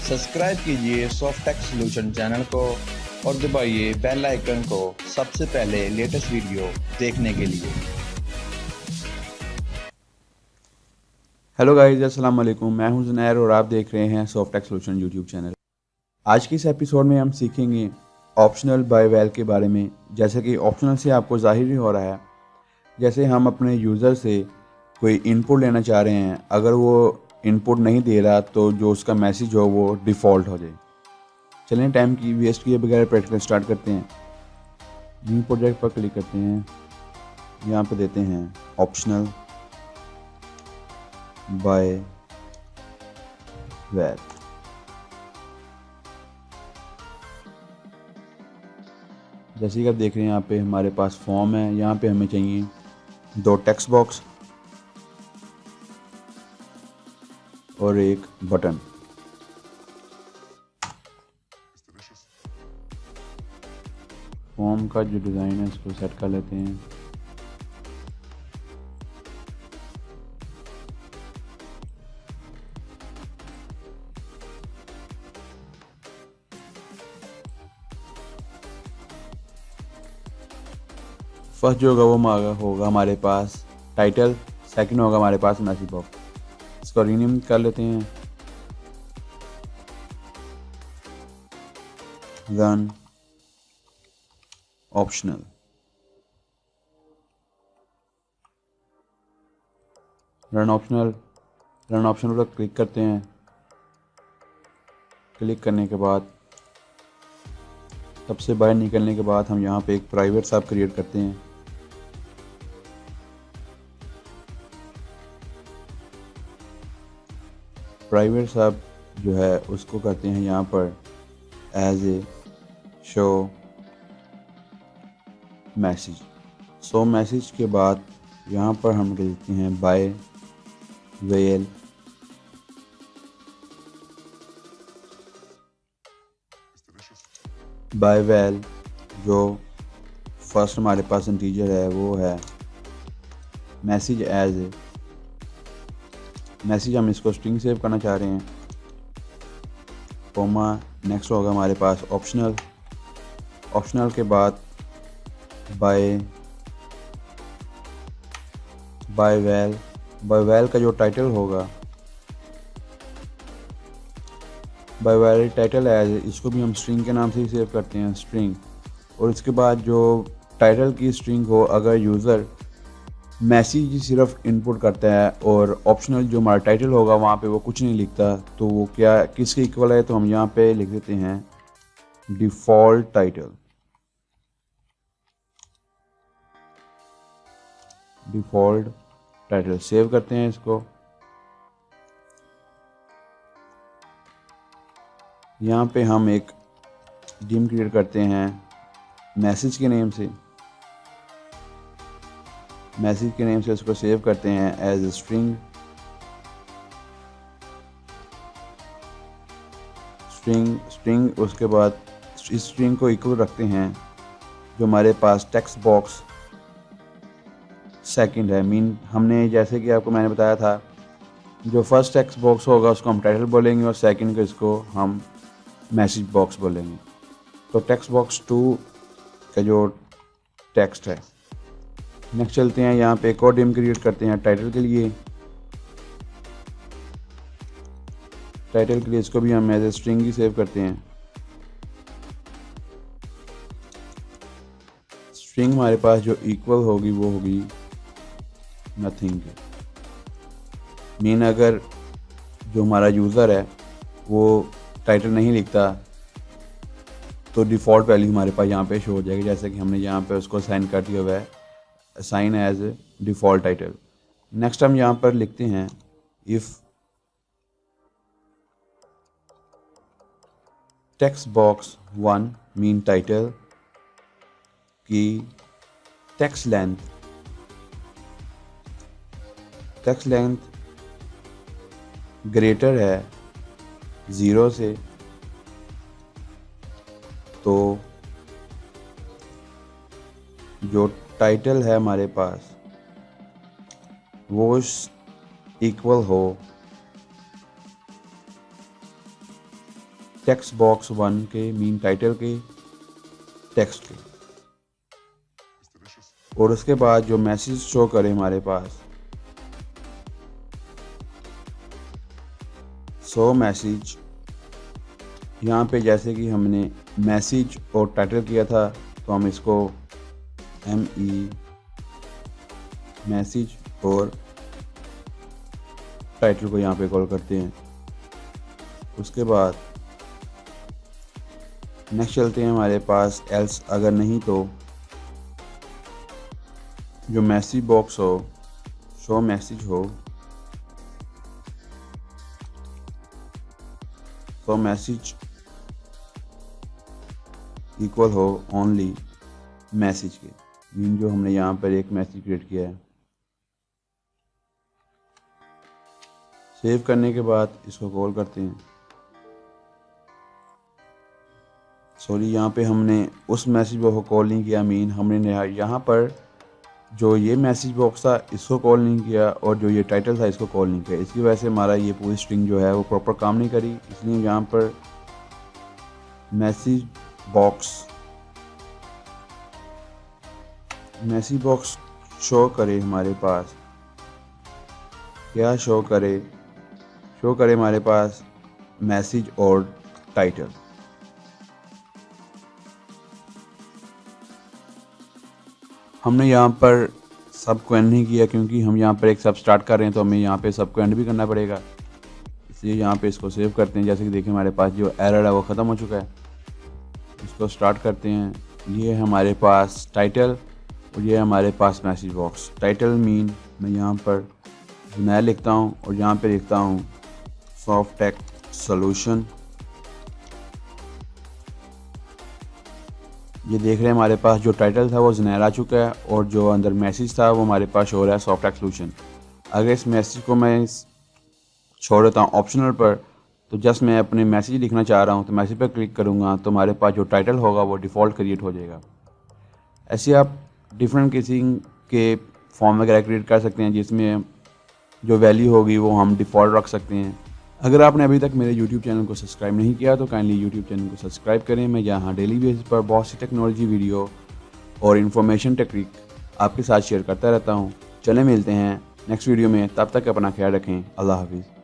Subscribe कीजिए Softech solution channel को और दबाइए बेल आइकन को सबसे पहले लेटेस्ट वीडियो देखने के लिए। हेलो गाइस, अस्सलाम वालेकुम। मैं हूं जुनैर और आप देख रहे हैं सॉफ्टेक सॉल्यूशन यूट्यूब चैनल। आज की इस एपिसोड में हम सीखेंगे ऑप्शनल बाय वैल के बारे में। जैसे कि ऑप्शनल से आपको जाहिर ही हो रहा है, जैसे हम अपने यूज़र से कोई इनपुट लेना चाह रहे हैं, अगर वो इनपुट नहीं दे रहा तो जो उसका मैसेज हो वो डिफ़ॉल्ट हो जाए। चलिए टाइम की वेस्ट किए बगैर प्रैक्टिकल स्टार्ट करते हैं। न्यू प्रोजेक्ट पर क्लिक करते हैं, यहाँ पे देते हैं ऑप्शनल बाय वैल। जैसे कि आप देख रहे हैं यहाँ पे हमारे पास फॉर्म है, यहाँ पे हमें चाहिए 2 टेक्स्ट बॉक्स और एक बटन। फॉर्म का जो डिज़ाइन है इसको सेट कर लेते हैं। फर्स्ट जो होगा वो होगा हमारे पास टाइटल, सेकंड होगा हमारे पास मैसेज बॉक्स। इसको रीनेम कर लेते हैं, रन ऑप्शनल। रन ऑप्शनल पर क्लिक करते हैं। क्लिक करने के बाद सबसे बाहर निकलने के बाद हम यहाँ पे एक प्राइवेट सब क्रिएट करते हैं। प्राइवेट सब जो है उसको करते हैं यहाँ पर as a show message. Show message के बाद यहाँ पर हम लिखते हैं बाय वेल बाय वैल। जो फर्स्ट हमारे पास इंटीजर है वो है मैसेज एज ए मैसेज। हम इसको स्ट्रिंग सेव करना चाह रहे हैं, कोमा। नेक्स्ट होगा हमारे पास ऑप्शनल के बाद बाय वैल का जो टाइटल होगा बाय वैल टाइटल एज, इसको भी हम स्ट्रिंग के नाम से ही सेव करते हैं, स्ट्रिंग। और इसके बाद जो टाइटल की स्ट्रिंग हो, अगर यूज़र मैसेज सिर्फ इनपुट करता है और ऑप्शनल जो हमारा टाइटल होगा वहाँ पे वो कुछ नहीं लिखता, तो वो क्या किसके इक्वल है, तो हम यहाँ पे लिख देते हैं default title. Default title save करते हैं इसको। यहाँ पे हम एक डिम क्रिएट करते हैं मैसेज के नेम से। उसको सेव करते हैं एज ए स्ट्रिंग। उसके बाद इस स्ट्रिंग को इक्वल रखते हैं जो हमारे पास टेक्स्ट बॉक्स सेकंड है। हमने जैसे कि आपको मैंने बताया था, जो फर्स्ट टेक्स्ट बॉक्स होगा उसको हम टाइटल बोलेंगे और सेकंड को इसको हम मैसेज बॉक्स बोलेंगे। तो टेक्स्ट बॉक्स 2 का जो टेक्स्ट है। नेक्स्ट चलते हैं, यहाँ पे एक और डिम क्रिएट करते हैं टाइटल के लिए। इसको भी हम एज ए स्ट्रिंग ही सेव करते हैं। स्ट्रिंग हमारे पास जो इक्वल होगी वो होगी नथिंग के। अगर जो हमारा यूज़र है वो टाइटल नहीं लिखता तो डिफ़ॉल्ट वैल्यू हमारे पास यहाँ पे शो हो जाएगी, जैसे कि हमने यहाँ पे उसको असाइन कर दिया हुआ है, assign as a default title. Next हम यहाँ पर लिखते हैं if text box 1 mean title की टेक्स्ट लेंथ ग्रेटर है 0 से, तो जो टाइटल है हमारे पास वो इक्वल हो टेक्स्ट बॉक्स 1 के मीन टाइटल के टेक्स्ट के, और उसके बाद जो मैसेज शो करे हमारे पास सो मैसेज, यहाँ पे जैसे कि हमने मैसेज और टाइटल किया था तो हम इसको ME मैसेज और टाइटल को यहाँ पे कॉल करते हैं। उसके बाद नेक्स्ट चलते हैं हमारे पास एल्स, अगर नहीं तो जो मैसेज बॉक्स हो शो मैसेज हो, तो मैसेज इक्वल हो ओनली मैसेज के, मीन जो हमने यहाँ पर एक मैसेज क्रिएट किया है। सेव करने के बाद इसको कॉल करते हैं। सॉरी, यहाँ पे हमने उस मैसेज बॉक्स को कॉल नहीं किया, मीन हमने यहाँ पर जो ये मैसेज बॉक्स था इसको कॉल नहीं किया और जो ये टाइटल था इसको कॉल नहीं किया। इसकी वजह से हमारा ये पूरी स्ट्रिंग जो है वो प्रॉपर काम नहीं करी। इसलिए यहाँ पर मैसेज बॉक्स शो करे हमारे पास क्या शो करे हमारे पास मैसेज और टाइटल। हमने यहाँ पर सब को एंड नहीं किया क्योंकि हम यहाँ पर एक सब स्टार्ट कर रहे हैं, तो हमें यहाँ पे सब को एंड भी करना पड़ेगा। इसलिए यहाँ पे इसको सेव करते हैं। जैसे कि देखिए हमारे पास जो एरर है वो ख़त्म हो चुका है। इसको स्टार्ट करते हैं। ये है हमारे पास टाइटल और ये है हमारे पास मैसेज बॉक्स। टाइटल मीन मैं यहाँ पर नया लिखता हूँ और यहाँ पे लिखता हूँ सॉफ्टटेक्स सॉल्यूशन। ये देख रहे हैं हमारे पास जो टाइटल था वो जेनेर आ चुका है और जो अंदर मैसेज था वो हमारे पास शो हो रहा है सॉफ्टटेक्स सॉल्यूशन। अगर इस मैसेज को मैं छोड़ देता हूँ ऑप्शनल पर, तो जस्ट मैं अपने मैसेज लिखना चाह रहा हूँ तो मैसेज पर क्लिक करूँगा तो हमारे पास जो टाइटल होगा वो डिफ़ॉल्ट क्रिएट हो जाएगा। ऐसे आप डिफरेंट किसिंग के फॉर्म वगैरह क्रिएट कर सकते हैं जिसमें जो वैल्यू होगी वो हम डिफ़ॉल्ट रख सकते हैं। अगर आपने अभी तक मेरे YouTube चैनल को सब्सक्राइब नहीं किया तो काइंडली YouTube चैनल को सब्सक्राइब करें। मैं यहाँ डेली बेसिस पर बहुत सी टेक्नोलॉजी वीडियो और इन्फॉर्मेशन टेक्निक आपके साथ शेयर करता रहता हूँ। चले मिलते हैं नेक्स्ट वीडियो में, तब तक अपना ख्याल रखें। अल्लाह हाफिज़।